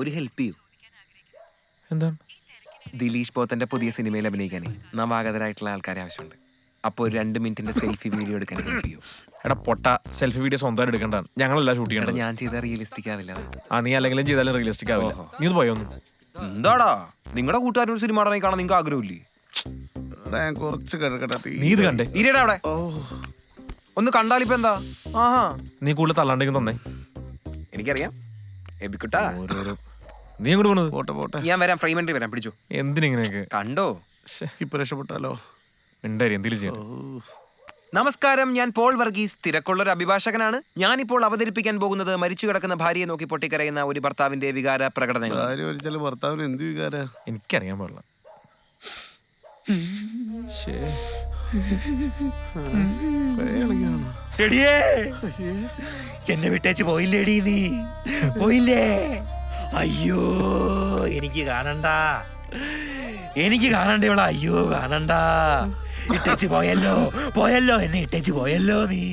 ഒരു ഹെൽപ്പ് ചെയ്യൂ. എന്താണ്? ദിലീഷ് പോത്തന്റെ പുതിയ സിനിമയിൽ അഭിനയിക്കാനേ നവാഗതരായിട്ടുള്ള ആൾക്കാരെ ആവശ്യമുണ്ട്. അപ്പോൾ ഒരു 2 മിനിറ്റിന്റെ സെൽഫി വീഡിയോ എടുക്കാൻ ഹെൽപ്പ് ചെയ്യൂ. എടാ പൊട്ട, സെൽഫി വീഡിയോ സ്വന്തമായിട്ട് എടുക്കണ്ടാണ്, ഞങ്ങളെല്ലാം ഷൂട്ട് എടാ ചെയ്യണം. ഞാൻ ചെയ്താൽ റിയലിസ്റ്റിക് ആവില്ല. നീ അല്ലെങ്കിലും ചെയ്താലും റിയലിസ്റ്റിക് ആവില്ല. നീ ഇത് പോയൊന്നും. എന്താടാ നിങ്ങളുടെ കൂട്ടുകാരൊരു സിനിമ കാണാൻ നിങ്ങൾക്ക് ആഗ്രഹമില്ലേ? കുറച്ച് കിടക്കട്ടെ. നീ ഇത് കണ്ടേ? ഇരടാ അവിടെ ഒന്ന് കണ്ടാലിപ്പോ എന്താ? ആഹാ നീ കൂടുതൽ തള്ളാണ്ടെങ്കിൽ തന്നെ. എനിക്കറിയാം എബിക്കുട്ടാ. നീ എങ്ങോട്ട് പോണത്? പോട്ടെ പോട്ടെ, ഞാൻ വരാം, ഫ്രെയിമെന്റ് വരാം, പിടിച്ചു. എന്തിനിങ്ങനെയൊക്കെ? കണ്ടോ ഇപ്പൊ രക്ഷപ്പെട്ടാലോ? ഉണ്ടായി എന്തെങ്കിലും ചെയ്യണം. നമസ്കാരം, ഞാൻ പോൾ വർഗീസ്, തിരക്കുള്ളൊരു അഭിഭാഷകനാണ്. ഞാനിപ്പോൾ അവതരിപ്പിക്കാൻ പോകുന്നത് മരിച്ചു കിടക്കുന്ന ഭാര്യയെ നോക്കി പൊട്ടിക്കരയുന്ന ഒരു ഭർത്താവിന്റെ വികാര പ്രകടനങ്ങൾ. ഭാര്യ ഒരിച്ചാൽ ഭർത്താവിന് എന്ത് വികാര? എനിക്കറിയാൻ പാടില്ല. എന്നെ വിട്ടേച്ച് പോയില്ലേടി നീ? പോയില്ലേ? അയ്യോ എനിക്ക് കാണണ്ട, എനിക്ക് കാണണ്ട ഇവളെ. അയ്യോ കാണണ്ട, ഇട്ടേച്ച് പോയല്ലോ, പോയല്ലോ, എന്നെ ഇട്ടേച്ച് പോയല്ലോ നീ.